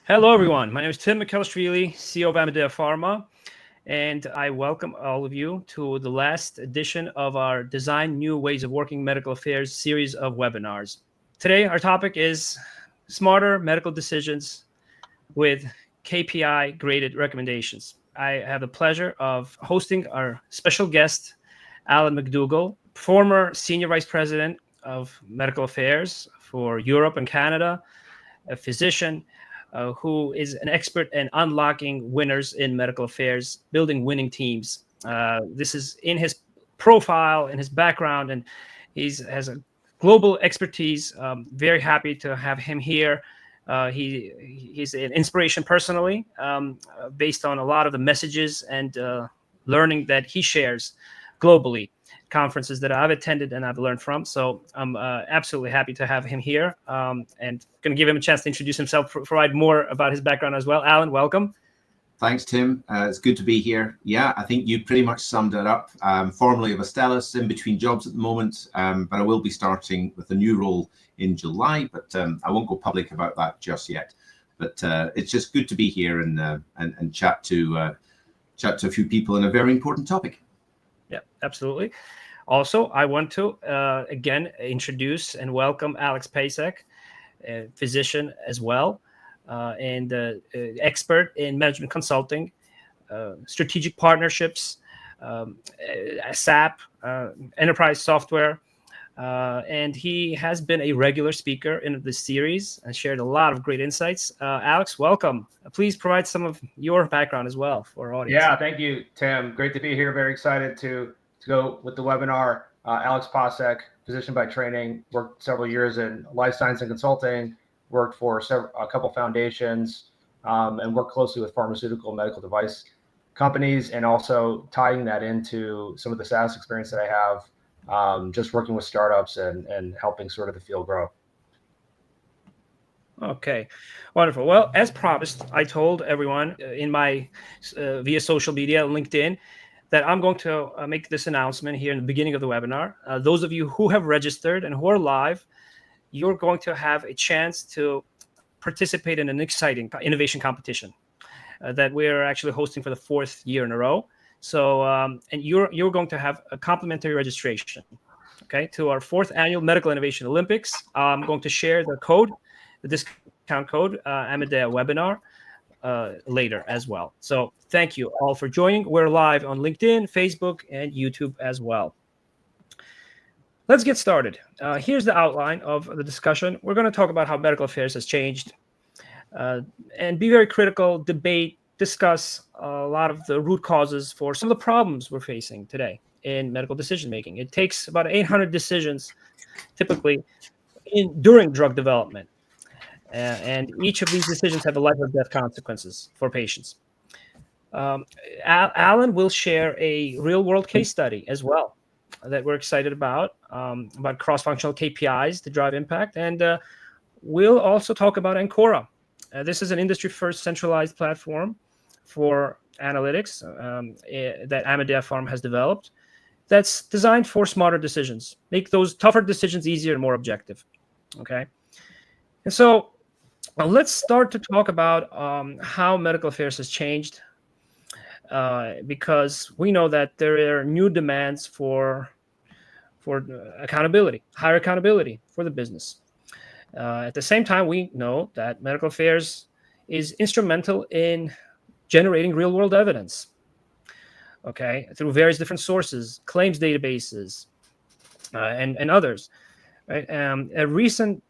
Hello, everyone. My name is Tim McKelstreli, CEO of Pharma, and I welcome all of you to the last edition of our Design New Ways of Working Medical Affairs series of webinars. Today, our topic is smarter medical decisions with KPI graded recommendations. I have the pleasure of hosting our special guest, Alan McDougall, former Senior Vice President of Medical Affairs for Europe and Canada, a physician who is an expert in unlocking winners in medical affairs, building winning teams. This is in his profile, in his background, and has a global expertise. Very happy to have him here. He's an inspiration personally, based on a lot of the messages and learning that he shares globally, conferences that I've attended and I've learned from. So I'm absolutely happy to have him here, and going to give him a chance to introduce himself, provide more about his background as well. Alan, welcome. Thanks, Tim. It's good to be here. Yeah, I think you pretty much summed it up. Formerly of Astellas, in between jobs at the moment, but I will be starting with a new role in July, but I won't go public about that just yet. But it's just good to be here and chat to a few people on a very important topic. Yeah, absolutely. Also, I want to again introduce and welcome Alex Pasek, a physician as well, and expert in management consulting, strategic partnerships, SAP, enterprise software, and he has been a regular speaker in this series and shared a lot of great insights. Alex, welcome. Please provide some of your background as well for our audience. Yeah, thank you, Tim. Great to be here. Very excited to go with the webinar. Alex Pasek, physician by training, worked several years in life science and consulting, worked for a couple foundations, and worked closely with pharmaceutical medical device companies, and also tying that into some of the SaaS experience that I have, just working with startups and helping sort of the field grow. Okay, wonderful. Well, as promised, I told everyone in my via social media, LinkedIn, that I'm going to make this announcement here in the beginning of the webinar. Those of you who have registered and who are live, you're going to have a chance to participate in an exciting innovation competition that we're actually hosting for the 4th year in a row. So, and you're going to have a complimentary registration, okay, to our 4th annual Medical Innovation Olympics. I'm going to share the discount code, Amedea webinar, later as well. So thank you all for joining. We're live on LinkedIn, Facebook, and YouTube as well. Let's get started. Here's the outline of the discussion. We're going to talk about how medical affairs has changed, and be very critical, debate, discuss a lot of the root causes for some of the problems we're facing today in medical decision making. It takes about 800 decisions typically during drug development. And each of these decisions have a life or death consequences for patients. Alan will share a real-world case study as well that we're excited about cross-functional KPIs to drive impact. And we'll also talk about ANCORA. This is an industry-first centralized platform for analytics that Amedea Pharma has developed that's designed for smarter decisions, make those tougher decisions easier and more objective. Okay, and so let's start to talk about how medical affairs has changed, because we know that there are new demands for accountability, higher accountability for the business. At the same time, we know that medical affairs is instrumental in generating real-world evidence, okay, through various different sources, claims databases, and others. Right? A recent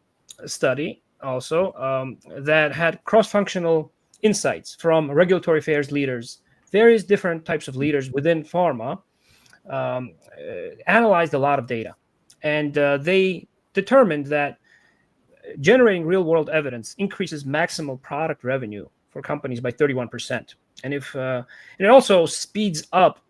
study also that had cross-functional insights from regulatory affairs leaders, various different types of leaders within pharma, analyzed a lot of data, and they determined that generating real-world evidence increases maximal product revenue for companies by 31%, and and it also speeds up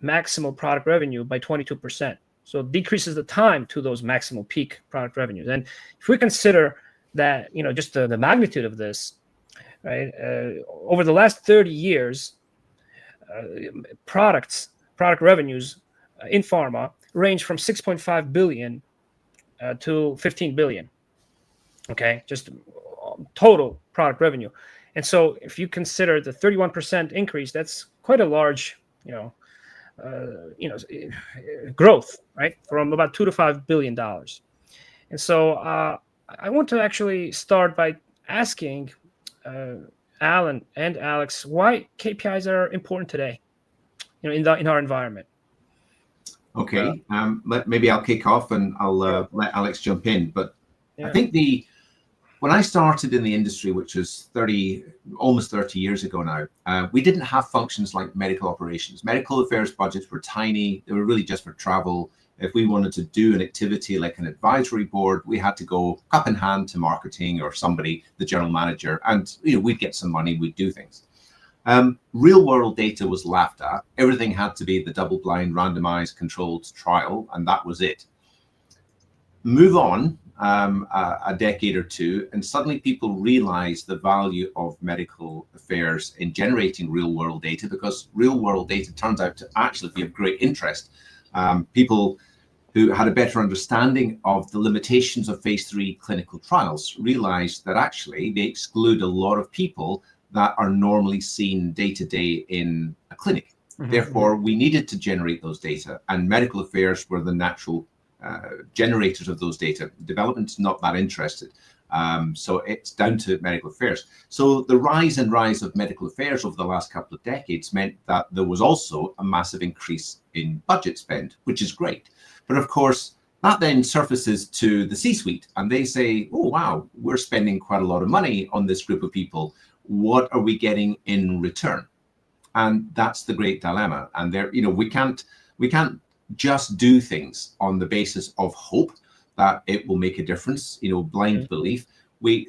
maximal product revenue by 22%. So it decreases the time to those maximal peak product revenues. And if we consider that, just the magnitude of this, right? Over the last 30 years, product revenues in pharma range from 6.5 billion to 15 billion. Okay, just total product revenue. And so if you consider the 31% increase, that's quite a large, growth, right? From about $2 to $5 billion. And so I want to actually start by asking Alan and Alex why KPIs are important today, in our environment. Okay, maybe I'll kick off and I'll let Alex jump in. But I think when I started in the industry, which was almost 30 years ago now, we didn't have functions like medical operations. Medical affairs budgets were tiny. They were really just for travel. If we wanted to do an activity like an advisory board, we had to go cup in hand to marketing or somebody, the general manager, and we'd get some money, we'd do things. Real world data was laughed at. Everything had to be the double-blind, randomized, controlled trial, and that was it. Move on a decade or two, and suddenly people realize the value of medical affairs in generating real world data, because real world data turns out to actually be of great interest. People who had a better understanding of the limitations of phase 3 clinical trials realized that actually they exclude a lot of people that are normally seen day to day in a clinic. Therefore, we needed to generate those data, and medical affairs were the natural generators of those data. Development's not that interested. So it's down to medical affairs. So the rise of medical affairs over the last couple of decades meant that there was also a massive increase in budget spend, which is great. But of course, that then surfaces to the C-suite, and they say, oh, wow, we're spending quite a lot of money on this group of people. What are we getting in return? And that's the great dilemma. And there, we can't just do things on the basis of hope that it will make a difference, blind belief.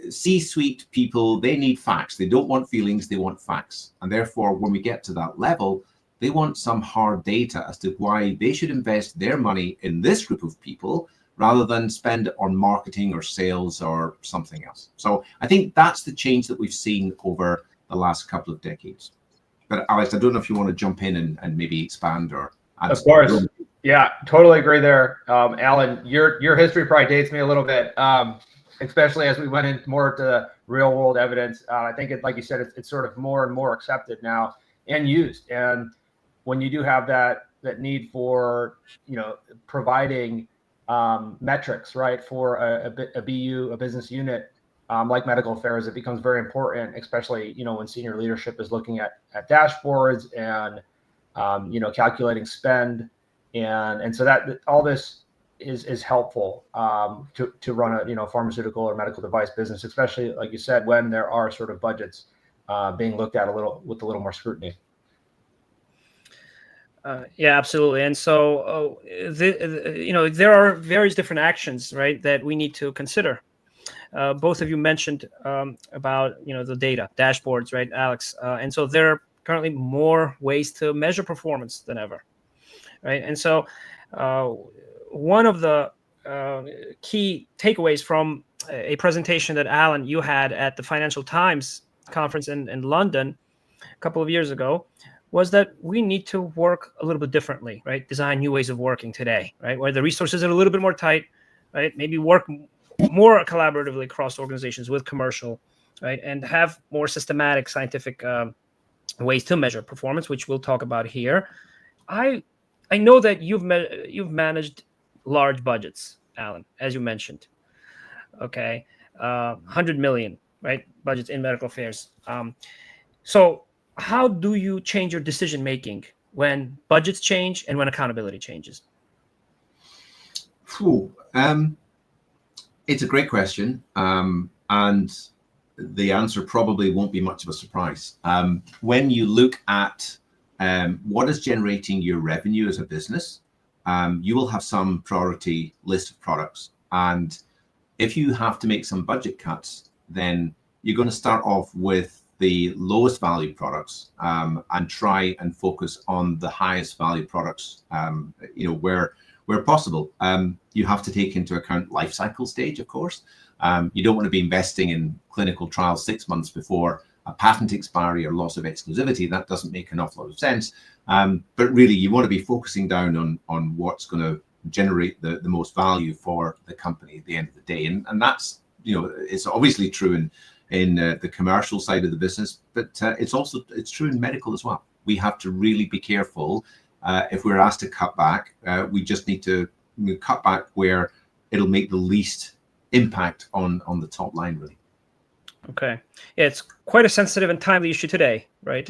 C-suite people, they need facts. They don't want feelings, they want facts. And therefore, when we get to that level, they want some hard data as to why they should invest their money in this group of people rather than spend it on marketing or sales or something else. So I think that's the change that we've seen over the last couple of decades. But Alex, I don't know if you want to jump in and maybe expand or add. Of course. Yeah, totally agree there. Alan, your history probably dates me a little bit, especially as we went in more to real world evidence. I think like you said, it's sort of more and more accepted now and used. And when you do have that need for, providing metrics, right, for a BU, a business unit, like medical affairs, it becomes very important, especially, when senior leadership is looking at dashboards and, calculating spend. And so that all this is helpful to run a pharmaceutical or medical device business, especially like you said, when there are sort of budgets being looked at with a little more scrutiny. Yeah, absolutely. And so there are various different actions, right, that we need to consider. Both of you mentioned about the data dashboards, right, Alex? And so there are currently more ways to measure performance than ever. Right. And so one of the key takeaways from a presentation that Alan, you had at the Financial Times conference in London a couple of years ago was that we need to work a little bit differently, right? Design new ways of working today, right? Where the resources are a little bit more tight, right? Maybe work more collaboratively across organizations with commercial, right? And have more systematic scientific ways to measure performance, which we'll talk about here. I know that you've managed large budgets, Alan, as you mentioned. Okay, 100 million, right? Budgets in medical affairs. So how do you change your decision making when budgets change and when accountability changes? It's a great question, and the answer probably won't be much of a surprise. When you look at what is generating your revenue as a business, you will have some priority list of products. And if you have to make some budget cuts, then you're going to start off with the lowest value products and try and focus on the highest value products, where possible. You have to take into account life cycle stage, of course. You don't want to be investing in clinical trials 6 months before a patent expiry or loss of exclusivity. That doesn't make an awful lot of sense. But really, you want to be focusing down on what's going to generate the most value for the company at the end of the day. And that's, it's obviously true in the commercial side of the business, but it's true in medical as well. We have to really be careful. If we're asked to cut back, we just need to cut back where it'll make the least impact on the top line, really. Okay. Yeah, it's quite a sensitive and timely issue today, right?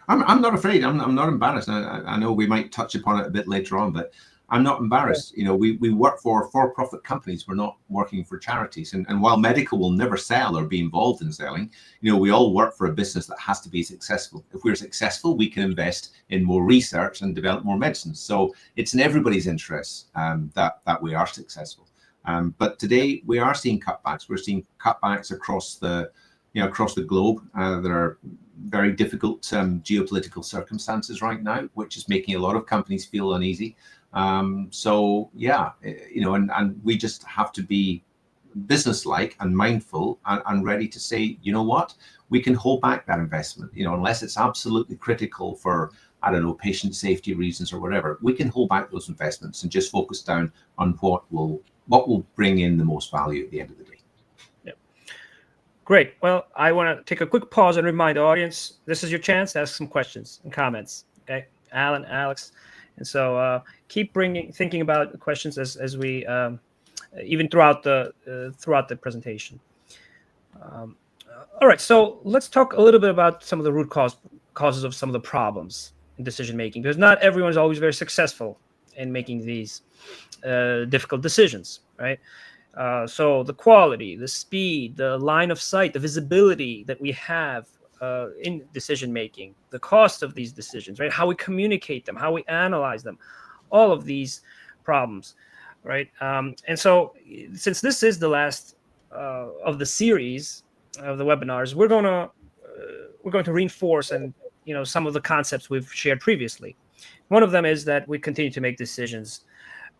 I'm not afraid. I'm not embarrassed. I know we might touch upon it a bit later on, but I'm not embarrassed. You know, we work for-profit companies. We're not working for charities. And while medical will never sell or be involved in selling, you know, we all work for a business that has to be successful. If we're successful, we can invest in more research and develop more medicines. So it's in everybody's interests that we are successful. But today we are seeing cutbacks. We're seeing cutbacks across the globe. There are very difficult geopolitical circumstances right now, which is making a lot of companies feel uneasy. So yeah, you know, and we just have to be businesslike and mindful and ready to say, you know what, we can hold back that investment, you know, unless it's absolutely critical for, I don't know, patient safety reasons or whatever. We can hold back those investments and just focus down on what will bring in the most value at the end of the day. Great. Well, I want to take a quick pause and remind the audience, this is your chance to ask some questions and comments. Okay, Alan, Alex. And so keep thinking about the questions as we, even throughout the presentation. All right, so let's talk a little bit about some of the root causes of some of the problems in decision making, because not everyone is always very successful in making these difficult decisions, right? So the quality, the speed, the line of sight, the visibility that we have in decision making, the cost of these decisions, right? How we communicate them, how we analyze them, all of these problems, right? And so, since this is the last of the series of the webinars, we're going to reinforce and some of the concepts we've shared previously. One of them is that we continue to make decisions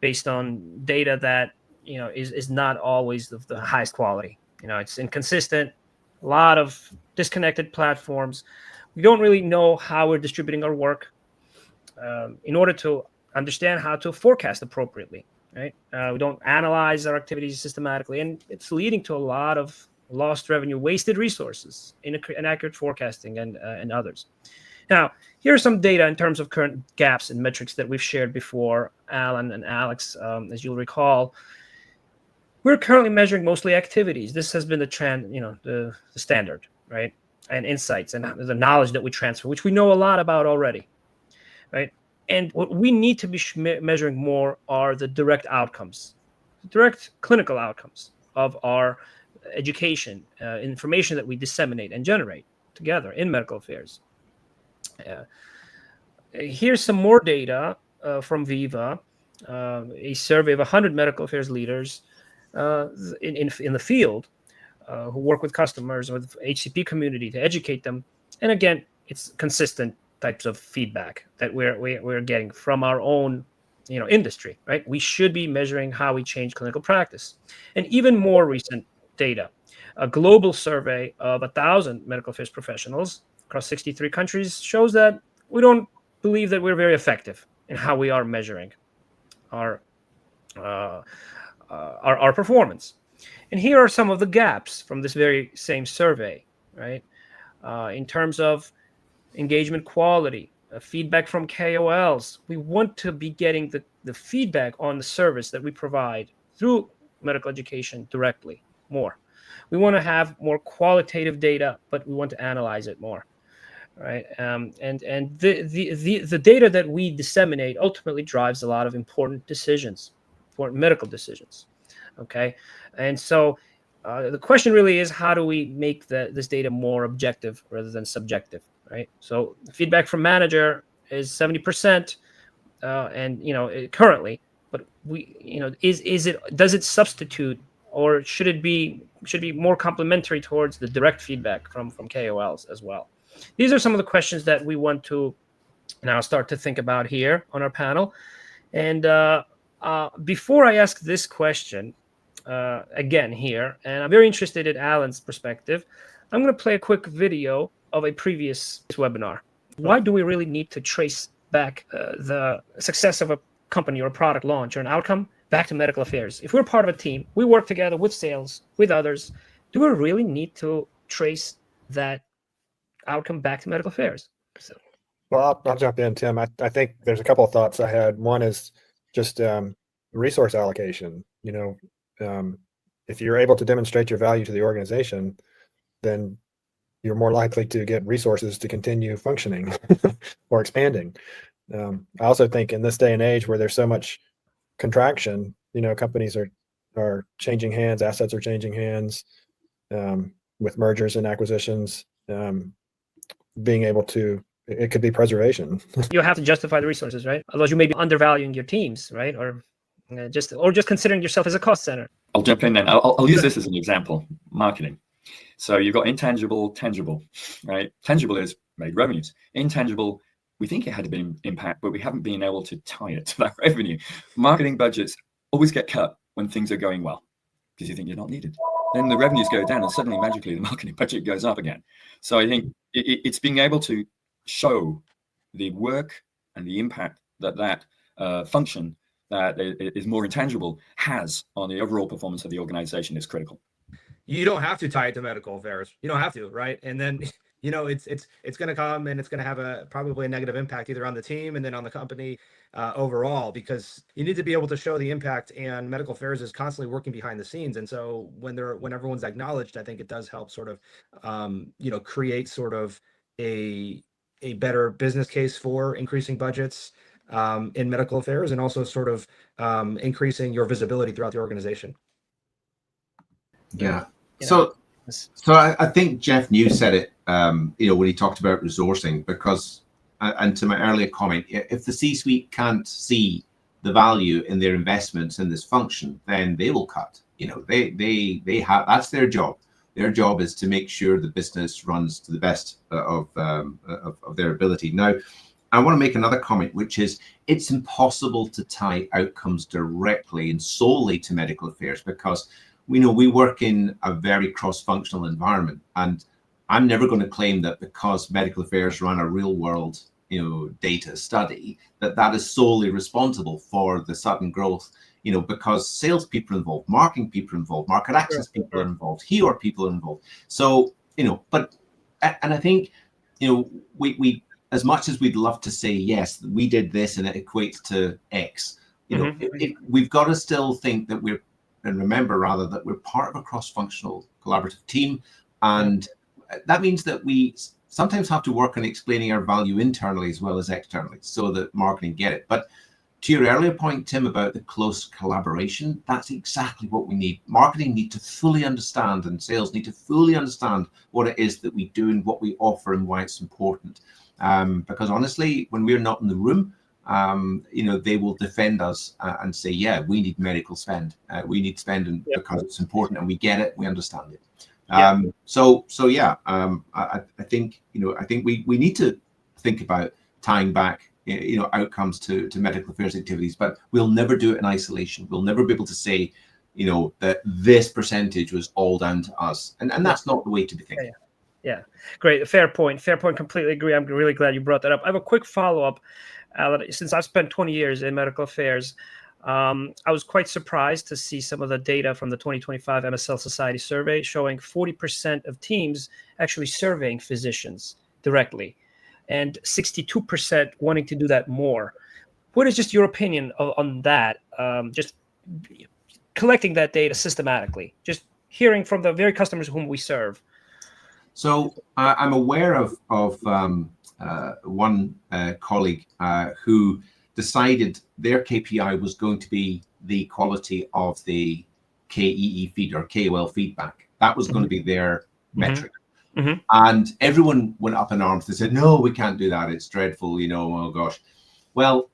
based on data that is not always of the highest quality. It's inconsistent, a lot of disconnected platforms. We don't really know how we're distributing our work in order to understand how to forecast appropriately, right? We don't analyze our activities systematically, and it's leading to a lot of lost revenue, wasted resources, inaccurate forecasting, and others. Now, here are some data in terms of current gaps and metrics that we've shared before, Alan and Alex. As you'll recall, we're currently measuring mostly activities. This has been the trend, the standard, right? And insights and the knowledge that we transfer, which we know a lot about already, right? And what we need to be measuring more are the direct outcomes, direct clinical outcomes of our education, information that we disseminate and generate together in medical affairs. Here's some more data from Viva, a survey of 100 medical affairs leaders in the field who work with customers, with HCP community to educate them. And again, it's consistent types of feedback that we're getting from our own industry, right? We should be measuring how we change clinical practice. And even more recent data, a global survey of 1,000 medical affairs professionals across 63 countries shows that we don't believe that we're very effective in how we are measuring our performance. And here are some of the gaps from this very same survey, right? In terms of engagement quality, feedback from KOLs. We want to be getting the feedback on the service that we provide through medical education directly more. We want to have more qualitative data, but we want to analyze it more, right? And the data that we disseminate ultimately drives a lot of important decisions, important medical decisions, okay? And so the question really is, how do we make this data more objective rather than subjective, right? So feedback from manager is 70%, and currently, but does it substitute, or should it be more complementary towards the direct feedback from KOLs as well? These are some of the questions that we want to now start to think about here on our panel. And before I ask this question again here, and I'm very interested in Alan's perspective, I'm going to play a quick video of a previous webinar. Why do we really need to trace back the success of a company or a product launch or an outcome back to medical affairs? If we're part of a team, we work together with sales, with others, do we really need to trace that outcome back to medical affairs? So. Well, I'll jump in, Tim. I think there's a couple of thoughts I had. One is just resource allocation. If you're able to demonstrate your value to the organization, then you're more likely to get resources to continue functioning or expanding. I also think in this day and age where there's so much contraction, companies are changing hands, assets are changing hands with mergers and acquisitions. Being able to, it could be preservation. You have to justify the resources, right? Otherwise, you may be undervaluing your teams, right? Or just considering yourself as a cost center. I'll jump in then. I'll use this as an example. Marketing. So you've got intangible, tangible, right? Tangible is made revenues. Intangible, we think it had a big impact, but we haven't been able to tie it to that revenue. Marketing budgets always get cut when things are going well because you think you're not needed. Then the revenues go down and suddenly magically the marketing budget goes up again. So I think it's being able to show the work and the impact that function that is more intangible has on the overall performance of the organization is critical. You don't have to tie it to medical affairs. You don't have to, right? And then, it's going to come and it's going to have probably a negative impact either on the team and then on the company overall, because you need to be able to show the impact, and medical affairs is constantly working behind the scenes. And so when everyone's acknowledged, I think it does help sort of, create sort of a better business case for increasing budgets in medical affairs, and also sort of increasing your visibility throughout the organization. Yeah. So I think Jeff New said it, when he talked about resourcing, because, and to my earlier comment, if the C-suite can't see the value in their investments in this function, then they will cut. They have, that's their job. Their job is to make sure the business runs to the best of their ability. Now, I want to make another comment, which is it's impossible to tie outcomes directly and solely to medical affairs, because we work in a very cross-functional environment, and I'm never going to claim that because medical affairs run a real-world, data study, that is solely responsible for the sudden growth. Because salespeople are involved, marketing people are involved, market access people are involved, HR people are involved. So but and I think we as much as we'd love to say yes, we did this and it equates to X. We've got to still think that remember that we're part of a cross-functional collaborative team, and that means that we sometimes have to work on explaining our value internally as well as externally, so that marketing get it. But to your earlier point, Tim, about the close collaboration, that's exactly what we need. Marketing need to fully understand, and sales need to fully understand what it is that we do and what we offer and why it's important. Because honestly, when we're not in the room, they will defend us and say, yeah, we need medical spend. We need spending because it's important and we get it, we understand it. I think we need to think about tying back outcomes to medical affairs activities, but we'll never do it in isolation. We'll never be able to say, that this percentage was all down to us, and that's not the way to be thinking. Yeah, great, fair point. Completely agree. I'm really glad you brought that up. I have a quick follow-up, Alan. Since I've spent 20 years in medical affairs, I was quite surprised to see some of the data from the 2025 MSL Society survey showing 40% of teams actually surveying physicians directly, and 62% wanting to do that more. What is just your opinion on that? Just collecting that data systematically, just hearing from the very customers whom we serve. So I'm aware of one colleague who decided their KPI was going to be the quality of the KEE feed or KOL feedback. That was going to be their metric. And everyone went up in arms. They said, no, we can't do that. It's dreadful, oh gosh. Well,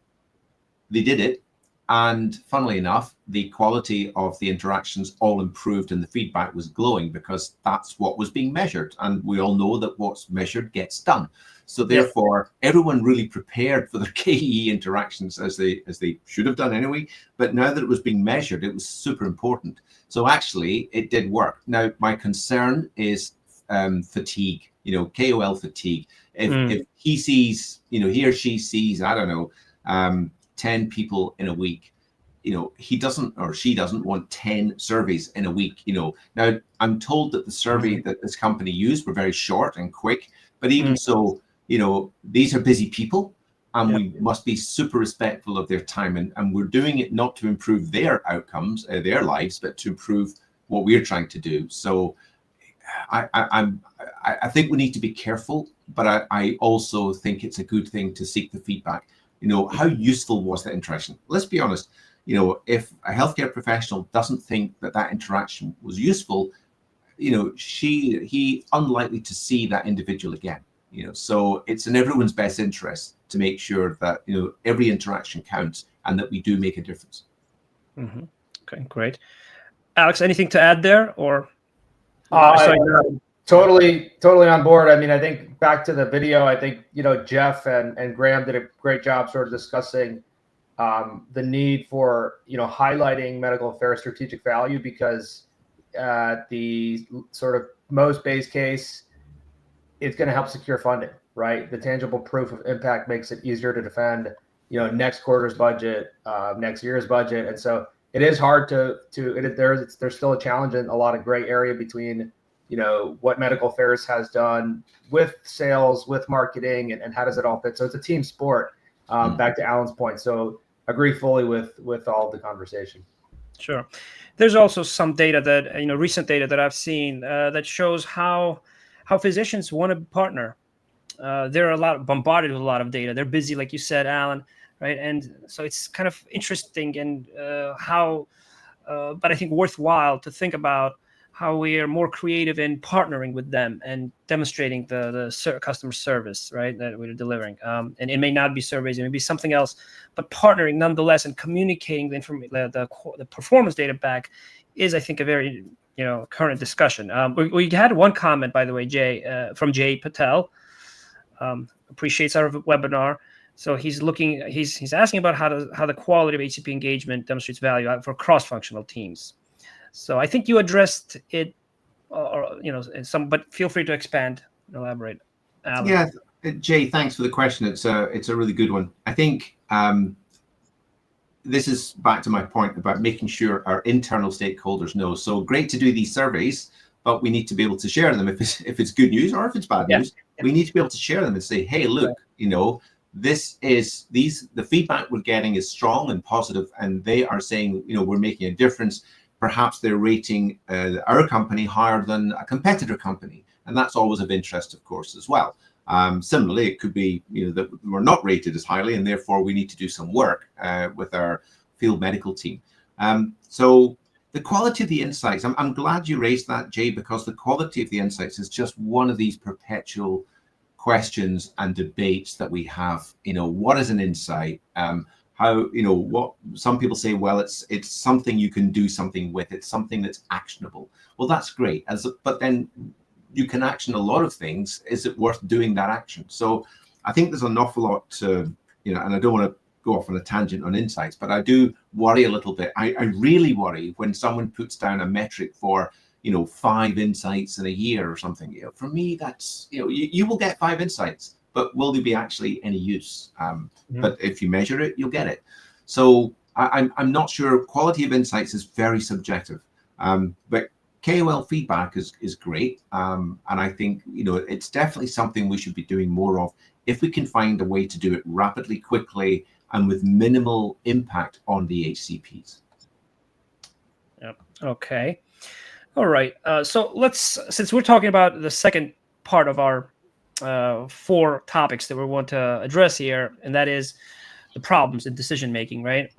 they did it. And funnily enough, the quality of the interactions all improved and the feedback was glowing, because that's what was being measured. And we all know that what's measured gets done. So therefore, everyone really prepared for their KE interactions as they should have done anyway. But now that it was being measured, it was super important. So actually, it did work. Now, my concern is fatigue, KOL fatigue. If he sees, he or she sees, I don't know, 10 people in a week, he doesn't or she doesn't want 10 surveys in a week. Now I'm told that the survey that this company used were very short and quick, but even so, these are busy people, and we must be super respectful of their time, and we're doing it not to improve their outcomes, their lives, but to improve what we're trying to do. So I think we need to be careful, but I also think it's a good thing to seek the feedback. How useful was that interaction? Let's be honest. If a healthcare professional doesn't think that interaction was useful, he unlikely to see that individual again. So it's in everyone's best interest to make sure that every interaction counts and that we do make a difference. Okay, great. Alex, anything to add there, or? Totally on board. I mean, I think back to the video, I think, Jeff and Graham did a great job sort of discussing the need for, highlighting medical affairs strategic value, because the sort of most base case, it's going to help secure funding, right? The tangible proof of impact makes it easier to defend, next quarter's budget, next year's budget. And so it is hard there's still a challenge in a lot of gray area between, what medical affairs has done with sales, with marketing, and how does it all fit? So it's a team sport, back to Alan's point. So agree fully with all the conversation. Sure. There's also some data that, recent data that I've seen that shows how physicians want to partner. They're bombarded with a lot of data. They're busy, like you said, Alan, right? And so it's kind of interesting and but I think worthwhile to think about how we are more creative in partnering with them and demonstrating the customer service, right, that we're delivering. And it may not be surveys, it may be something else, but partnering nonetheless and communicating the performance data back is, I think, a very current discussion. We had one comment, by the way, Jay, from Jay Patel. Appreciates our webinar. So he's asking about how the quality of HCP engagement demonstrates value for cross-functional teams. So I think you addressed it, but feel free to expand and elaborate, Alan. Yeah, Jay, thanks for the question. It's a really good one. I think this is back to my point about making sure our internal stakeholders know. So great to do these surveys, but we need to be able to share them if it's good news or if it's bad news. We need to be able to share them and say, hey, look, the feedback we're getting is strong and positive, and they are saying, we're making a difference. Perhaps they're rating our company higher than a competitor company, and that's always of interest, of course, as well. Similarly, it could be that we're not rated as highly, and therefore we need to do some work with our field medical team. So the quality of the insights, I'm glad you raised that, Jay, because the quality of the insights is just one of these perpetual questions and debates that we have. What is an insight? How, what some people say, well, it's something you can do something with. It's something that's actionable. Well, that's great. But then you can action a lot of things. Is it worth doing that action? So I think there's an awful lot to, and I don't want to go off on a tangent on insights, but I do worry a little bit. I really worry when someone puts down a metric for, 5 insights in a year or something. For me, that's, you will get 5 insights, but will they be actually any use? But if you measure it, you'll get it. So I'm not sure. Quality of insights is very subjective, but KOL feedback is great. And I think, it's definitely something we should be doing more of if we can find a way to do it rapidly, quickly, and with minimal impact on the HCPs. Yep. Okay. All right. So since we're talking about the second part of our 4 topics that we want to address here, and that is the problems in decision making, right?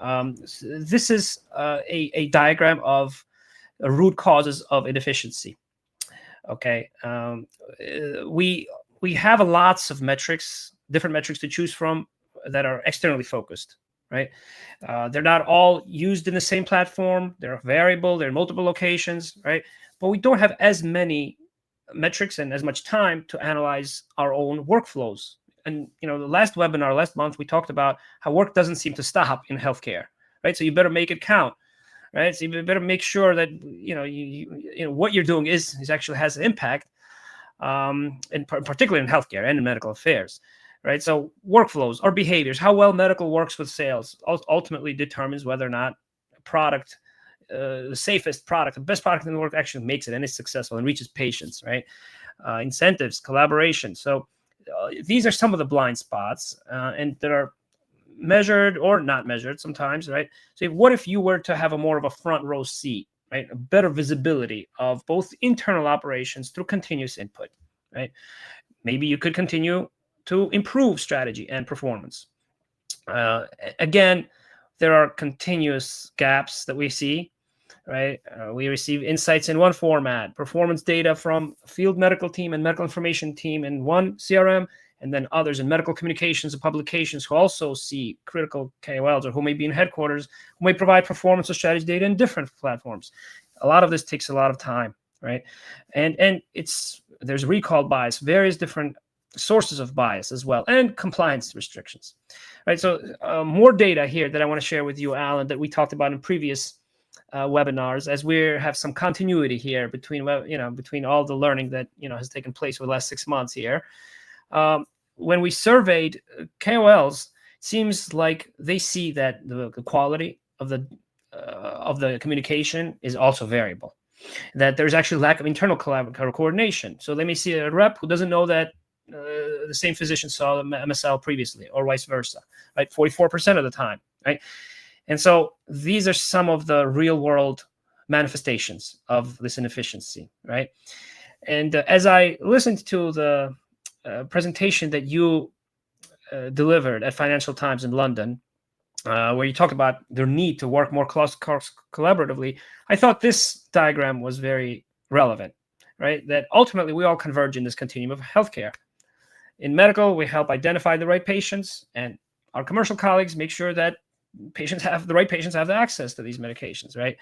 This is a diagram of root causes of inefficiency. Okay. We have lots of different metrics to choose from that are externally focused, right? They're not all used in the same platform. They're variable. They're in multiple locations, right? But we don't have as many metrics and as much time to analyze our own workflows. And the last month, we talked about how work doesn't seem to stop in healthcare, right? So you better make it count, right? So you better make sure that what you're doing is actually has an impact, and particularly in healthcare and in medical affairs, right? So workflows or behaviors, how well medical works with sales ultimately determines whether or not product, the safest product, the best product in the world actually makes it and is successful and reaches patients, right? Incentives, collaboration. So these are some of the blind spots, and that are measured or not measured sometimes, right? So what if you were to have a more of a front row seat, right? A better visibility of both internal operations through continuous input, right? Maybe you could continue to improve strategy and performance. Again, there are continuous gaps that we see, right? We receive insights in one format, performance data from field medical team and medical information team in one CRM, and then others in medical communications and publications who also see critical KOLs or who may be in headquarters, who may provide performance or strategy data in different platforms. A lot of this takes a lot of time, right? And there's recall bias, various different sources of bias as well, and compliance restrictions, right? So more data here that I want to share with you, Alan, that we talked about in previous webinars, as we have some continuity here between all the learning that has taken place over the last 6 months here. When we surveyed KOLs, it seems like they see that the quality of the communication is also variable, that there's actually lack of internal coordination. So they may see a rep who doesn't know that the same physician saw the MSL previously, or vice versa, right? 44% of the time, right? And so these are some of the real world manifestations of this inefficiency, right? And as I listened to the presentation that you delivered at Financial Times in London, where you talked about their need to work more collaboratively, I thought this diagram was very relevant, right? That ultimately we all converge in this continuum of healthcare. In medical, we help identify the right patients, and our commercial colleagues make sure that the right patients have the access to these medications, right?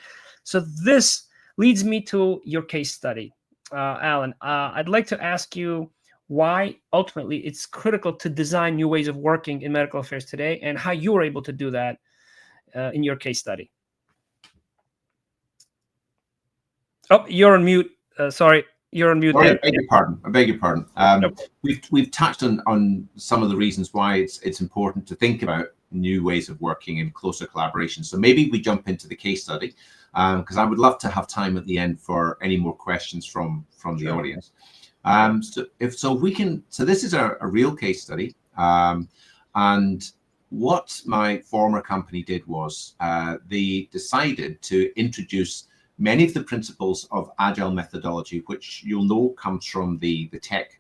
So this leads me to your case study, Alan. I'd like to ask you why ultimately it's critical to design new ways of working in medical affairs today, and how you were able to do that in your case study. Oh, you're on mute. Sorry, you're on mute. Sorry, I beg your pardon. Nope. We've touched on some of the reasons why it's important to think about new ways of working in closer collaboration. So maybe we jump into the case study, because I would love to have time at the end for any more questions from the audience. So this is a real case study, and what my former company did was they decided to introduce many of the principles of agile methodology, which you'll know comes from the tech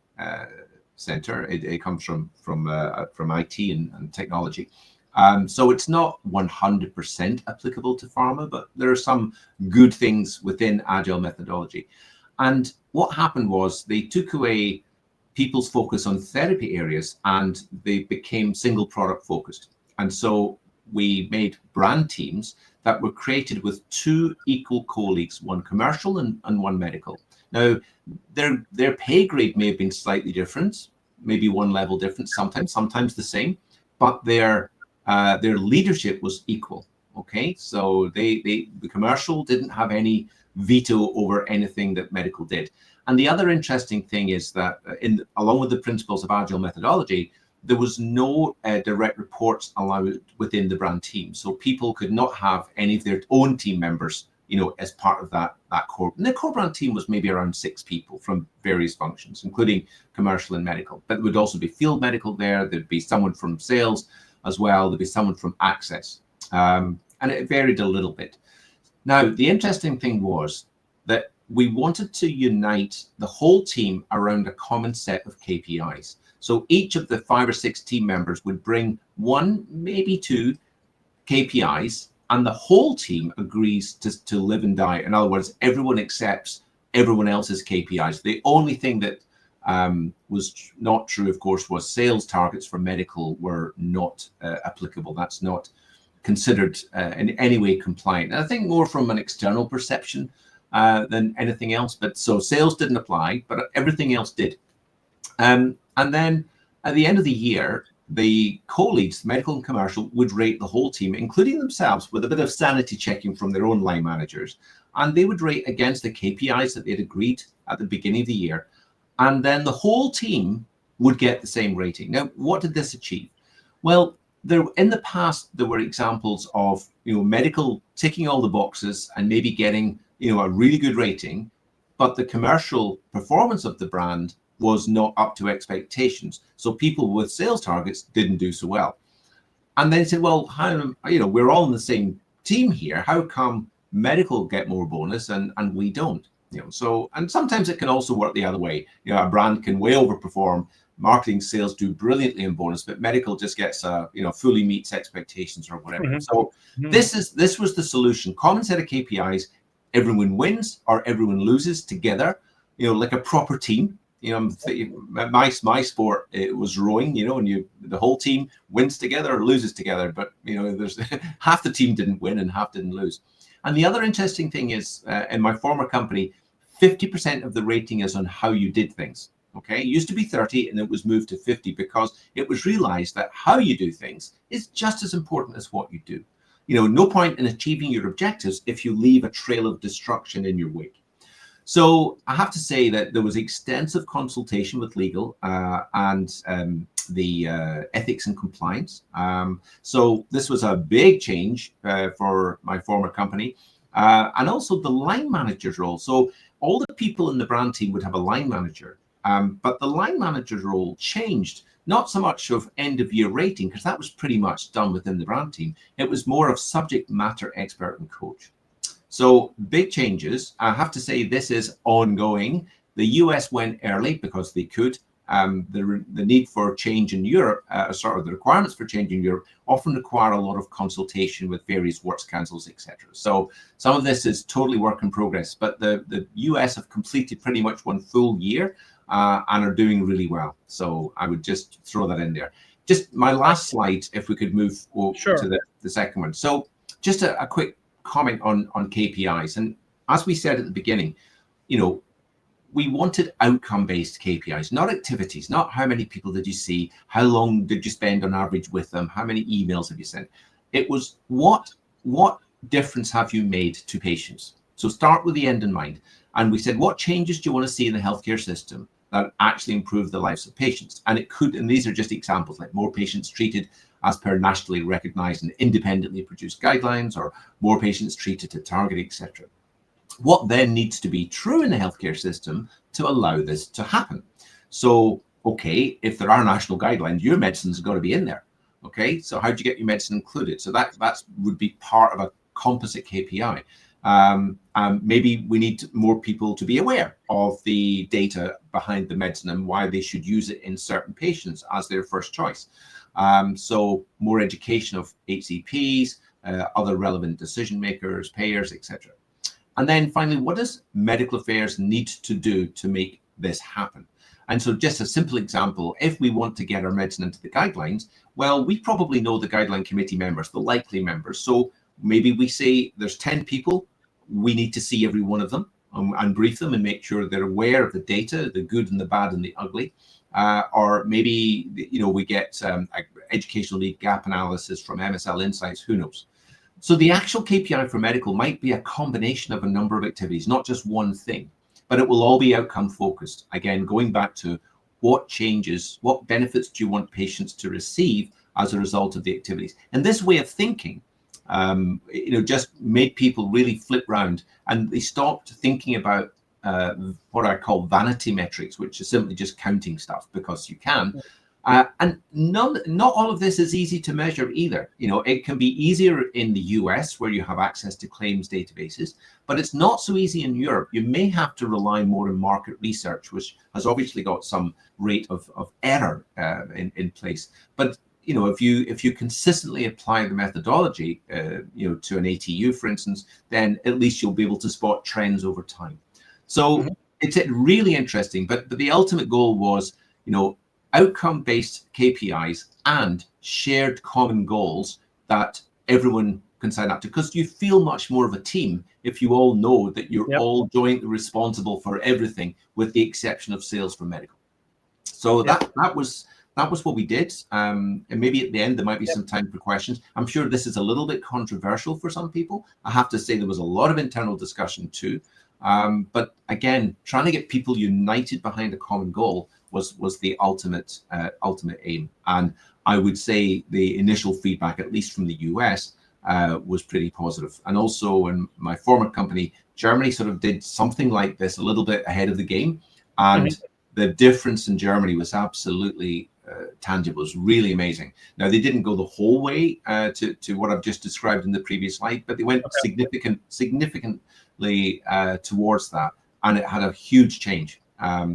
center. It comes from IT and technology. So it's not 100% applicable to pharma, but there are some good things within agile methodology. And what happened was they took away people's focus on therapy areas and they became single product focused. And so we made brand teams that were created with 2 equal colleagues, one commercial and one medical. Now, their pay grade may have been slightly different, maybe one level different, sometimes the same, but their leadership was equal. Okay, so the commercial didn't have any veto over anything that medical did. And the other interesting thing is that along with the principles of agile methodology, there was no direct reports allowed within the brand team. So people could not have any of their own team members, as part of that core. And the core brand team was maybe around 6 people from various functions, including commercial and medical. But there would also be field medical there. There'd be someone from sales as well. There'd be someone from access. And it varied a little bit. Now, the interesting thing was that we wanted to unite the whole team around a common set of KPIs. So each of the 5 or 6 team members would bring 1, maybe 2 KPIs, and the whole team agrees to live and die. In other words, everyone accepts everyone else's KPIs. The only thing that was not true, of course, was sales targets for medical were not applicable. That's not considered in any way compliant. And I think more from an external perception than anything else. But so sales didn't apply, but everything else did. And then at the end of the year, the co-leads, medical and commercial, would rate the whole team, including themselves, with a bit of sanity checking from their own line managers. And they would rate against the KPIs that they'd agreed at the beginning of the year. And then the whole team would get the same rating. Now, what did this achieve? Well, there in the past there were examples of medical ticking all the boxes and maybe getting a really good rating, but the commercial performance of the brand was not up to expectations. So people with sales targets didn't do so well. And then said, well, how, we're all in the same team here. How come medical get more bonus and we don't? So, and sometimes it can also work the other way. A brand can way overperform. Marketing, sales do brilliantly in bonus, but medical just gets fully meets expectations or whatever. Mm-hmm. So this was the solution. Common set of KPIs. Everyone wins or everyone loses together. Like a proper team. My sport, it was rowing. And the whole team wins together or loses together. But there's half the team didn't win and half didn't lose. And the other interesting thing is, in my former company, 50% of the rating is on how you did things. Okay, it used to be 30 and it was moved to 50 because it was realized that how you do things is just as important as what you do. No point in achieving your objectives if you leave a trail of destruction in your wake. So I have to say that there was extensive consultation with legal and the ethics and compliance. So this was a big change for my former company, and also the line manager's role. So all the people in the brand team would have a line manager, but the line manager's role changed. Not so much of end of year rating, because that was pretty much done within the brand team. It was more of subject matter expert and coach. So big changes. I have to say this is ongoing. The US went early because they could. The need for change in Europe, the requirements for change in Europe often require a lot of consultation with various works councils, etc. So some of this is totally work in progress, but the US have completed pretty much 1 full year and are doing really well. So I would just throw that in there. Just my last slide, if we could move to the second one. So just a quick comment on KPIs. And as we said at the beginning, we wanted outcome-based KPIs, not activities, not how many people did you see, how long did you spend on average with them, how many emails have you sent. It was what difference have you made to patients? So start with the end in mind. And we said, what changes do you want to see in the healthcare system that actually improve the lives of patients? And it could, and these are just examples, like more patients treated as per nationally recognized and independently produced guidelines, or more patients treated to target, etc. What then needs to be true in the healthcare system to allow this to happen? So, okay, if there are national guidelines, your medicine's got to be in there. Okay, so how do you get your medicine included? So that would be part of a composite KPI. Maybe we need more people to be aware of the data behind the medicine and why they should use it in certain patients as their first choice. So more education of HCPs, other relevant decision makers, payers, etc. And then finally, what does medical affairs need to do to make this happen? And so just a simple example, if we want to get our medicine into the guidelines, well, we probably know the guideline committee members, the likely members. So maybe we say there's 10 people, we need to see every one of them and brief them and make sure they're aware of the data, the good and the bad and the ugly. Or maybe, we get educational need gap analysis from MSL Insights, who knows? So the actual KPI for medical might be a combination of a number of activities, not just one thing, but it will all be outcome focused. Again, going back to what changes, what benefits do you want patients to receive as a result of the activities? And this way of thinking, just made people really flip round, and they stopped thinking about what I call vanity metrics, which is simply just counting stuff because you can. And not all of this is easy to measure either. It can be easier in the US where you have access to claims databases, but it's not so easy in Europe. You may have to rely more on market research, which has obviously got some rate of error in place. But if you consistently apply the methodology, to an ATU, for instance, then at least you'll be able to spot trends over time. So it's really interesting. But the ultimate goal was, outcome-based KPIs and shared common goals that everyone can sign up to, because you feel much more of a team if you all know that you're all jointly responsible for everything, with the exception of sales for medical. So that was what we did. And maybe at the end there might be some time for questions. I'm sure this is a little bit controversial for some people. I have to say there was a lot of internal discussion too. But again, trying to get people united behind a common goal was the ultimate aim. And I would say the initial feedback, at least from the US, was pretty positive. And also in my former company, Germany sort of did something like this a little bit ahead of the game. And the difference in Germany was absolutely tangible. It was really amazing. Now, they didn't go the whole way to what I've just described in the previous slide, but they went significantly towards that. And it had a huge change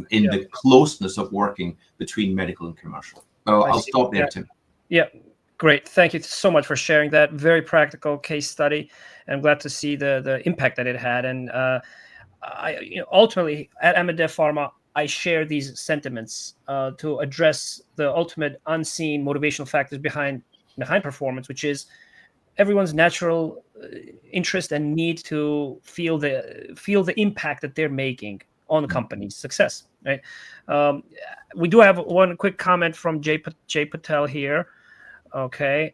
in the closeness of working between medical and commercial. But I'll stop there, Tim. Yeah, great. Thank you so much for sharing that very practical case study. And I'm glad to see the impact that it had. And ultimately, at Amadev Pharma, I share these sentiments to address the ultimate unseen motivational factors behind performance, which is everyone's natural interest and need to feel the impact that they're making on the company's success. Right. We do have one quick comment from Jay Patel here. Okay.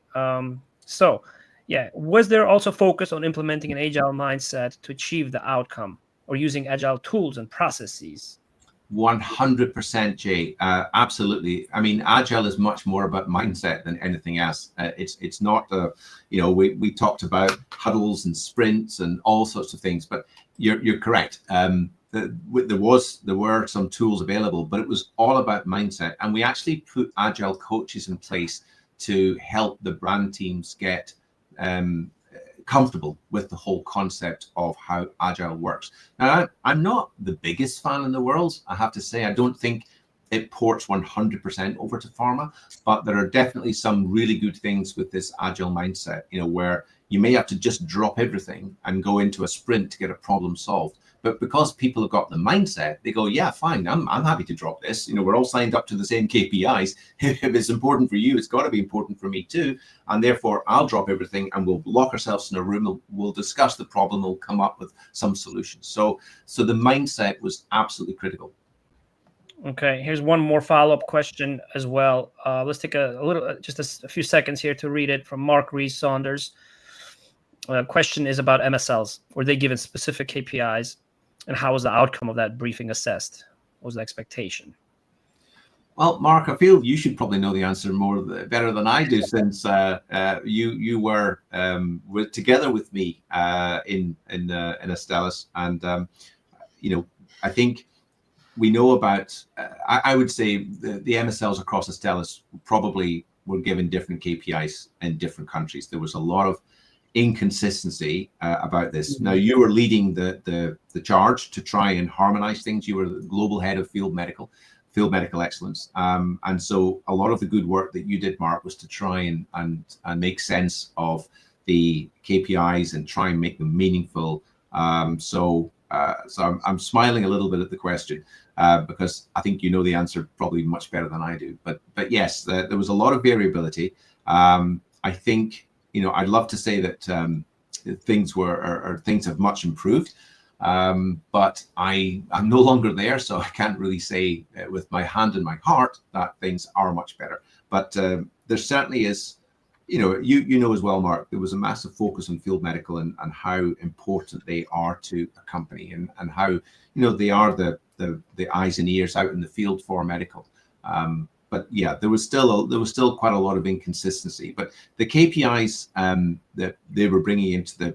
So, yeah, was there also focus on implementing an agile mindset to achieve the outcome, or using agile tools and processes? 100%, Jay. Absolutely. I mean, agile is much more about mindset than anything else. It's not we talked about huddles and sprints and all sorts of things, but you're correct. There were some tools available, but it was all about mindset. And we actually put agile coaches in place to help the brand teams get comfortable with the whole concept of how agile works. Now, I'm not the biggest fan in the world, I have to say. I don't think it ports 100% over to pharma, but there are definitely some really good things with this agile mindset, where you may have to just drop everything and go into a sprint to get a problem solved. But because people have got the mindset, they go, yeah, fine, I'm happy to drop this. We're all signed up to the same KPIs. If it's important for you, it's got to be important for me too. And therefore, I'll drop everything and we'll lock ourselves in a room. We'll discuss the problem. We'll come up with some solutions. So the mindset was absolutely critical. Okay, here's one more follow-up question as well. Let's take just a few seconds here to read it from Mark Rees Saunders. Question is about MSLs. Were they given specific KPIs? And how was the outcome of that briefing assessed? What was the expectation? Well, Mark, I feel you should probably know the answer better than I do, since you were together with me in Astellas, and I think we know about. I would say the MSLs across Astellas probably were given different KPIs in different countries. There was a lot of inconsistency about this. Now, you were leading the charge to try and harmonize things. You were the global head of field medical excellence, and so a lot of the good work that you did, Mark, was to try and make sense of the KPIs and try and make them meaningful. So I'm smiling a little bit at the question because I think you know the answer probably much better than I do. But yes, there was a lot of variability. I think. I'd love to say that things have much improved, but I'm no longer there, so I can't really say with my hand in my heart that things are much better. But there certainly is, you know as well, Mark, there was a massive focus on field medical and how important they are to a company and how they are the eyes and ears out in the field for medical. But yeah, there was still quite a lot of inconsistency. But the KPIs that they were bringing into there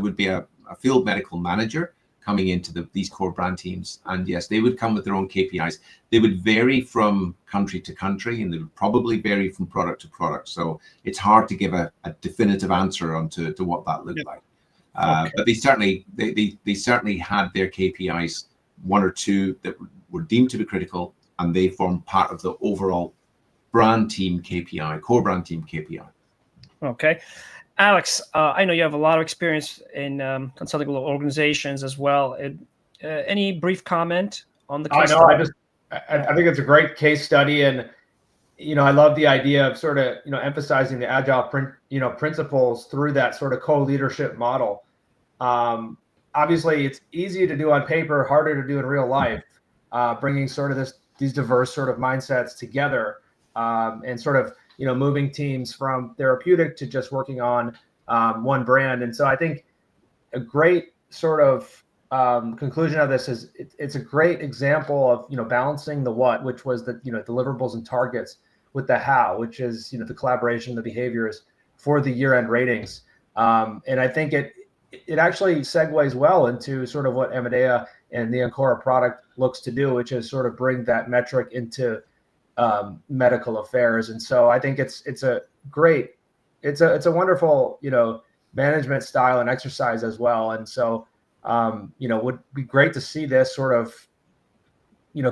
would be a field medical manager coming into these core brand teams, and yes, they would come with their own KPIs. They would vary from country to country, and they would probably vary from product to product. So it's hard to give a definitive answer onto what that looked like. Okay. But they certainly had their KPIs, one or two that were deemed to be critical, and they form part of the overall brand team KPI, core brand team KPI. Okay. Alex, I know you have a lot of experience in consulting organizations as well. Any brief comment on the case study? I think it's a great case study, and I love the idea of sort of emphasizing the agile principles through that sort of co-leadership model. Obviously, it's easy to do on paper, harder to do in real life. Bringing sort of these diverse sort of mindsets together, and sort of moving teams from therapeutic to just working on one brand. And so I think a great sort of conclusion of this is it's a great example of balancing the what, which was the deliverables and targets, with the how, which is, the collaboration, the behaviors for the year-end ratings. And I think it actually segues well into sort of what Amedea and the ANCORA product looks to do, which is sort of bring that metric into medical affairs. And so I think it's a wonderful, management style and exercise as well. And so, would be great to see this sort of,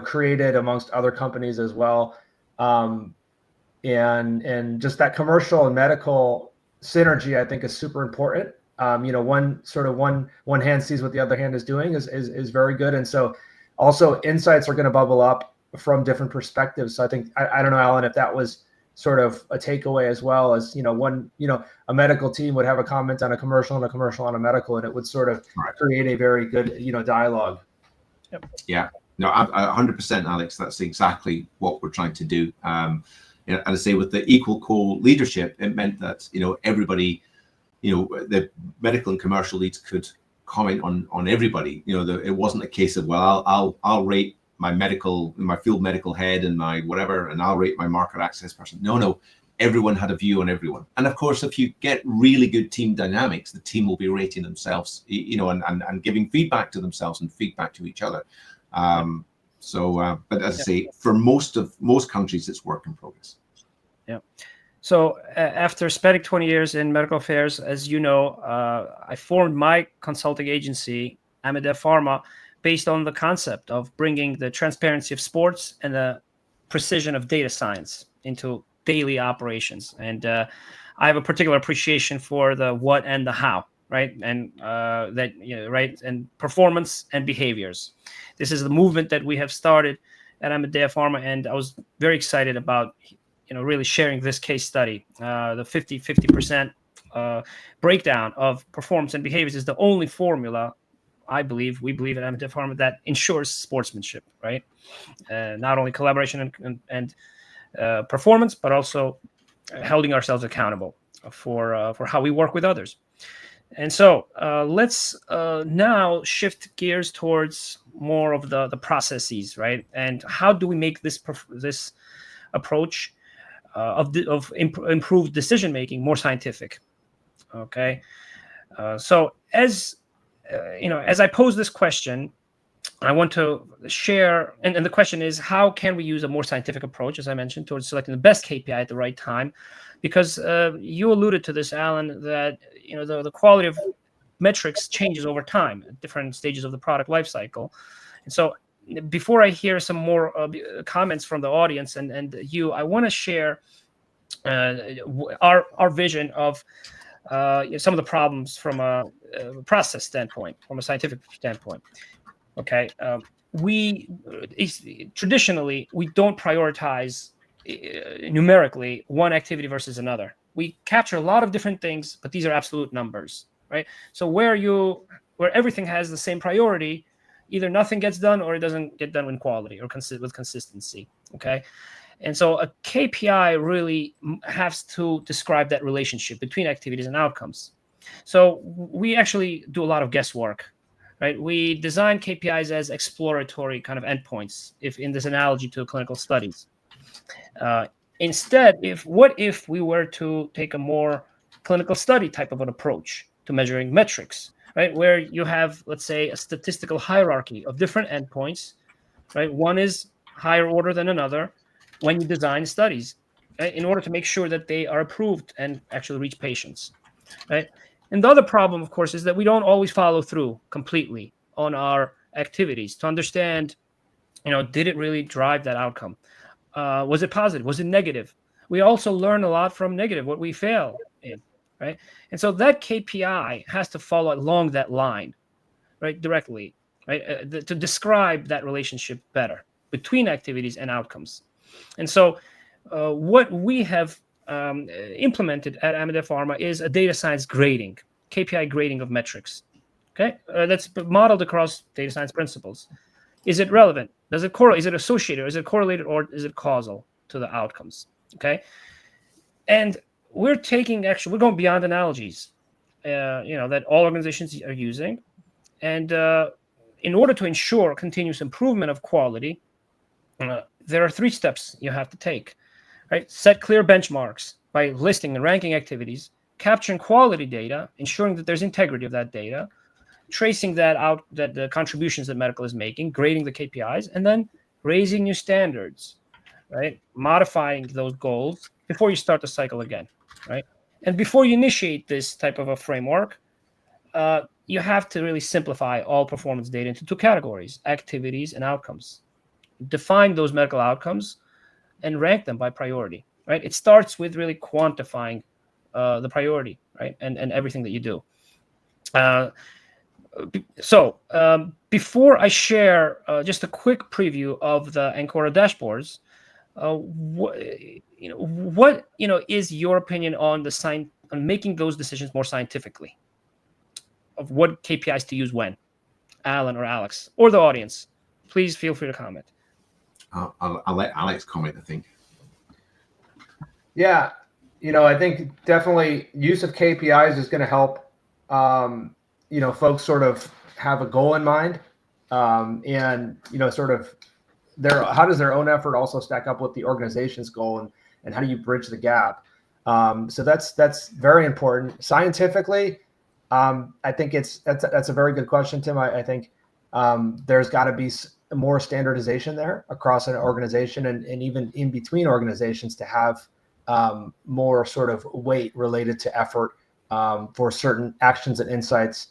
created amongst other companies as well. And just that commercial and medical synergy, I think, is super important. One hand sees what the other hand is doing is very good. And so also insights are going to bubble up from different perspectives. So I think, I don't know, Alan, if that was sort of a takeaway as well as, a medical team would have a comment on a commercial and a commercial on a medical, and it would sort of create a very good, dialogue. Yep. Yeah, no, 100%, Alex. That's exactly what we're trying to do. And I say with the equal co-leadership, it meant that, everybody, the medical and commercial leads could comment on everybody. It wasn't a case of, well, I'll rate my field medical head and my whatever, and I'll rate my market access person. No, everyone had a view on everyone. And of course, if you get really good team dynamics, the team will be rating themselves, and giving feedback to themselves and feedback to each other. But as I say, for most countries, it's work in progress. Yeah. So after spending 20 years in medical affairs, as you know, I formed my consulting agency, Amedea Pharma, based on the concept of bringing the transparency of sports and the precision of data science into daily operations. And I have a particular appreciation for the what and the how, right? And and performance and behaviors. This is the movement that we have started at Amedea Pharma, and I was very excited about really sharing this case study. The 50% breakdown of performance and behaviors is the only formula, we believe at Amedea Pharma, that ensures sportsmanship, right? Not only collaboration and performance, but also holding ourselves accountable for how we work with others. And so let's now shift gears towards more of the processes, right? And how do we make this approach of improved decision making more scientific? Okay, so as I pose this question, I want to share, and the question is, how can we use a more scientific approach, as I mentioned, towards selecting the best KPI at the right time? Because you alluded to this, Alan, that the quality of metrics changes over time at different stages of the product life cycle. And so before I hear some more comments from the audience and you, I want to share our vision of some of the problems from a process standpoint, from a scientific standpoint. Okay, traditionally we don't prioritize numerically one activity versus another. We capture a lot of different things, but these are absolute numbers, right? So where everything has the same priority, either nothing gets done or it doesn't get done with quality or with consistency. Okay. And so a KPI really has to describe that relationship between activities and outcomes. So we actually do a lot of guesswork, right? We design KPIs as exploratory kind of endpoints, if in this analogy to clinical studies. Instead, what if we were to take a more clinical study type of an approach to measuring metrics, right? Where you have, let's say, a statistical hierarchy of different endpoints, right? One is higher order than another when you design studies, right? In order to make sure that they are approved and actually reach patients, right? And the other problem, of course, is that we don't always follow through completely on our activities to understand, did it really drive that outcome? Was it positive? Was it negative? We also learn a lot from negative, what we fail in, right? And so that KPI has to follow along that line, right, directly, right, to describe that relationship better between activities and outcomes. And so what we have implemented at Amedea Pharma is a data science grading, KPI grading of metrics, okay? That's modeled across data science principles. Is it relevant? Does it correlate? Is it associated? Is it correlated, or is it causal to the outcomes? Okay. And we're going beyond analogies, that all organizations are using. And in order to ensure continuous improvement of quality, there are 3 steps you have to take, right? Set clear benchmarks by listing and ranking activities, capturing quality data, ensuring that there's integrity of that data, tracing that out, that the contributions that medical is making, grading the KPIs, and then raising new standards, right? Modifying those goals before you start the cycle again, right? And before you initiate this type of a framework, you have to really simplify all performance data into two categories: activities and outcomes. Define those medical outcomes and rank them by priority, right? It starts with really quantifying the priority, right? And everything that you do. Before I share just a quick preview of the ANCORA dashboards, what is your opinion on on making those decisions more scientifically, of what KPIs to use when? Alan or Alex or the audience, please feel free to comment. I'll let Alex comment, I think. Yeah, I think definitely use of KPIs is going to help, folks sort of have a goal in mind, and, sort of how does their own effort also stack up with the organization's goal, and how do you bridge the gap? So that's very important. Scientifically, I think that's a very good question, Tim. I think there's got to be more standardization there across an organization, and even in between organizations, to have more sort of weight related to effort for certain actions and insights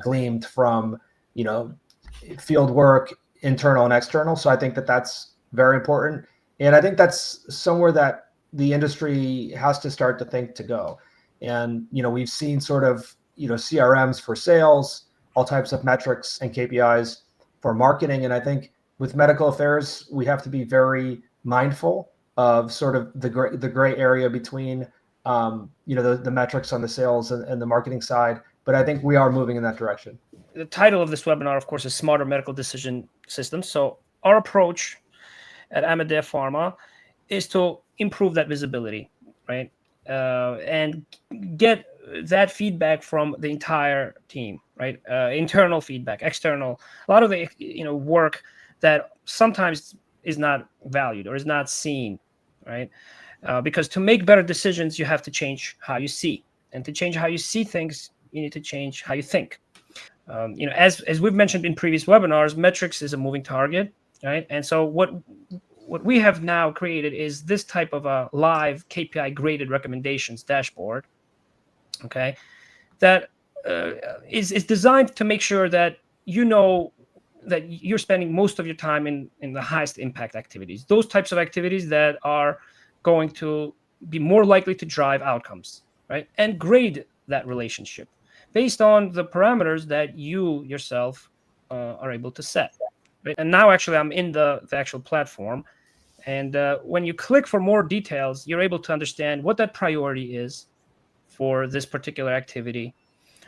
gleaned from, field work, internal and external. So I think that's very important. And I think that's somewhere that the industry has to start to think to go. And, we've seen sort of, CRMs for sales, all types of metrics and KPIs for marketing. And I think with medical affairs, we have to be very mindful of sort of the gray area between, the metrics on the sales and the marketing side. But I think we are moving in that direction. The title of this webinar, of course, is Smarter Medical Decision Systems. So our approach at Amadea Pharma is to improve that visibility, right? And get that feedback from the entire team, right? Internal feedback, external, a lot of the work that sometimes is not valued or is not seen, right? Because to make better decisions, you have to change how you see, and to change how you see things, you need to change how you think. As we've mentioned in previous webinars, metrics is a moving target, right? And so what we have now created is this type of a live KPI graded recommendations dashboard, okay, that is designed to make sure that that you're spending most of your time in the highest impact activities, those types of activities that are going to be more likely to drive outcomes, right? And grade that relationship based on the parameters that you yourself are able to set, right? And now actually I'm in the actual platform. And when you click for more details, you're able to understand what that priority is for this particular activity,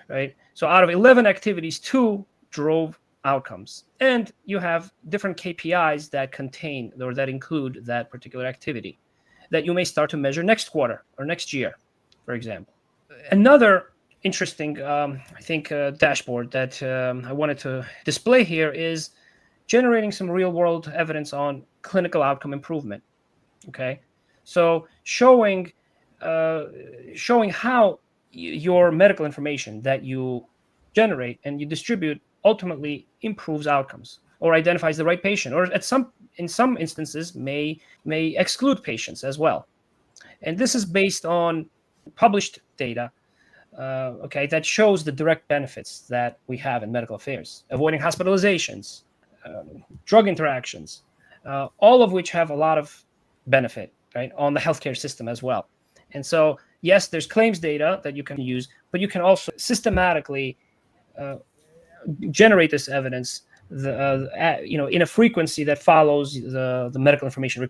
right? So out of 11 activities, 2 drove outcomes. And you have different KPIs that contain or that include that particular activity that you may start to measure next quarter or next year, for example. Another interesting, I think, dashboard that I wanted to display here is generating some real-world evidence on clinical outcome improvement. Okay, so showing how your medical information that you generate and you distribute ultimately improves outcomes or identifies the right patient, or in some instances may exclude patients as well. And this is based on published data, that shows the direct benefits that we have in medical affairs, avoiding hospitalizations, drug interactions, all of which have a lot of benefit, right, on the healthcare system as well. And so, yes, there's claims data that you can use, but you can also systematically generate this evidence, in a frequency that follows the medical information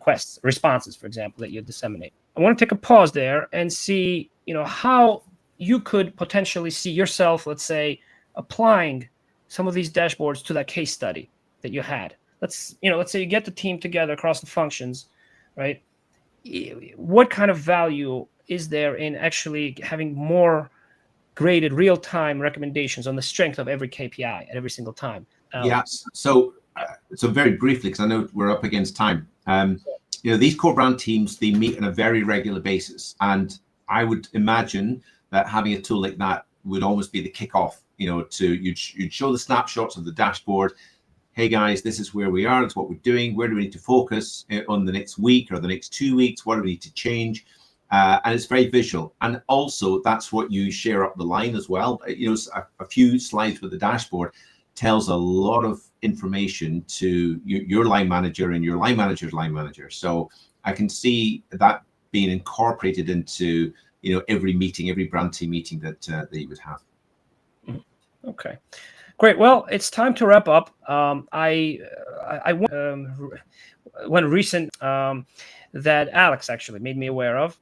responses, for example, that you disseminate. I want to take a pause there and see, how you could potentially see yourself, let's say, applying some of these dashboards to that case study that you had. Let's say you get the team together across the functions, right? What kind of value is there in actually having more graded real-time recommendations on the strength of every KPI at every single time? Yeah. So very briefly, because I know we're up against time. these core brand teams, they meet on a very regular basis. And I would imagine that having a tool like that would almost be the kickoff, you'd show the snapshots of the dashboard. Hey guys, this is where we are. It's what we're doing. Where do we need to focus on the next week or the next 2 weeks? What do we need to change? And it's very visual. And also that's what you share up the line as well. A few slides with the dashboard tells a lot of information to your line manager and your line manager's line manager. So I can see that being incorporated into every meeting, every brand team meeting that you would have. Okay, great. Well, it's time to wrap up. I one recent that Alex actually made me aware of.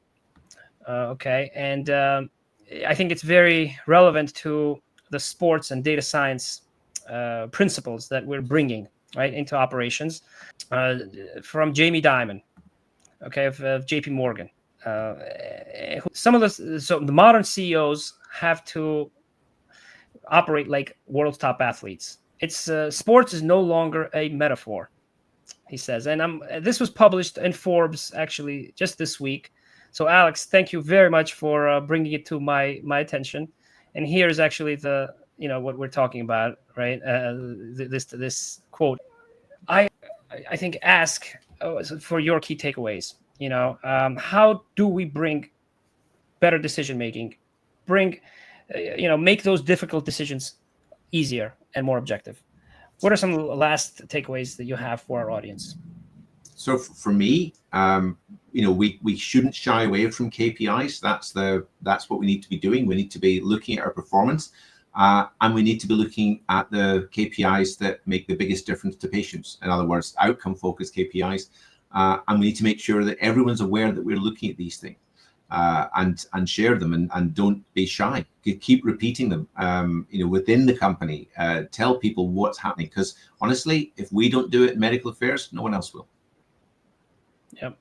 Okay, and I think it's very relevant to the sports and data science principles that we're bringing right into operations from Jamie Dimon, okay, of JP Morgan. So the modern CEOs have to operate like world's top athletes. It's sports is no longer a metaphor, he says, and this was published in Forbes actually just this week. So Alex, thank you very much for bringing it to my attention. And here is actually the what we're talking about, right? This quote. I think ask for your key takeaways. How do we bring better decision making? Make those difficult decisions easier and more objective. What are some last takeaways that you have for our audience? So for me, we shouldn't shy away from KPIs. That's what we need to be doing. We need to be looking at our performance, and we need to be looking at the KPIs that make the biggest difference to patients. In other words, outcome-focused KPIs, and we need to make sure that everyone's aware that we're looking at these things and share them and don't be shy. Keep repeating them. Within the company, tell people what's happening, because honestly, if we don't do it in medical affairs, no one else will. Yep.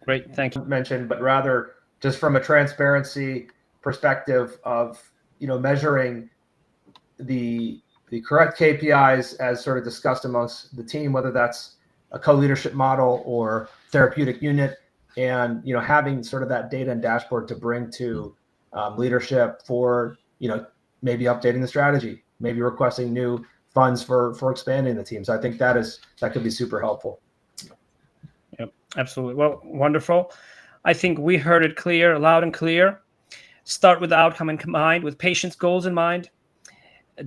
Great. Thank you. Mentioned, but rather just from a transparency perspective of, measuring the correct KPIs as sort of discussed amongst the team, whether that's a co-leadership model or therapeutic unit, and, having sort of that data and dashboard to bring to leadership for, maybe updating the strategy, maybe requesting new funds for expanding the team. So I think that could be super helpful. Yep, absolutely. Well, wonderful. I think we heard it loud and clear. Start with the outcome in mind, with patients' goals in mind.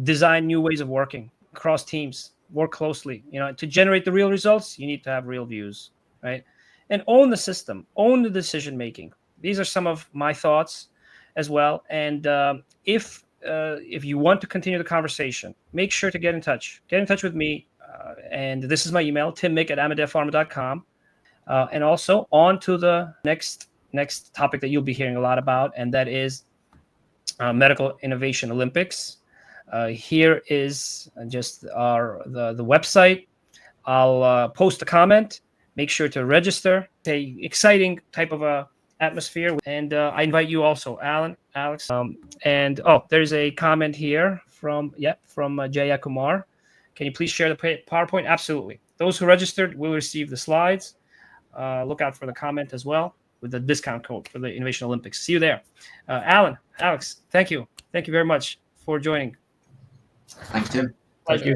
Design new ways of working across teams. Work closely. To generate the real results, you need to have real views, right? And own the system, own the decision making. These are some of my thoughts as well. And if you want to continue the conversation, make sure to get in touch. Get in touch with me. And this is my email, timmick@amadevpharma.com. And also on to the next topic that you'll be hearing a lot about, and that is Medical Innovation Olympics. Here is just the website. I'll post a comment. Make sure to register. It's an exciting type of a atmosphere, and I invite you also, Alex. There's a comment here from Jaya Kumar. Can you please share the PowerPoint? Absolutely. Those who registered will receive the slides. Look out for the comment as well with the discount code for the Innovation Olympics. See you there. Alex, thank you. Thank you very much for joining. Thanks, Tim. Thank you.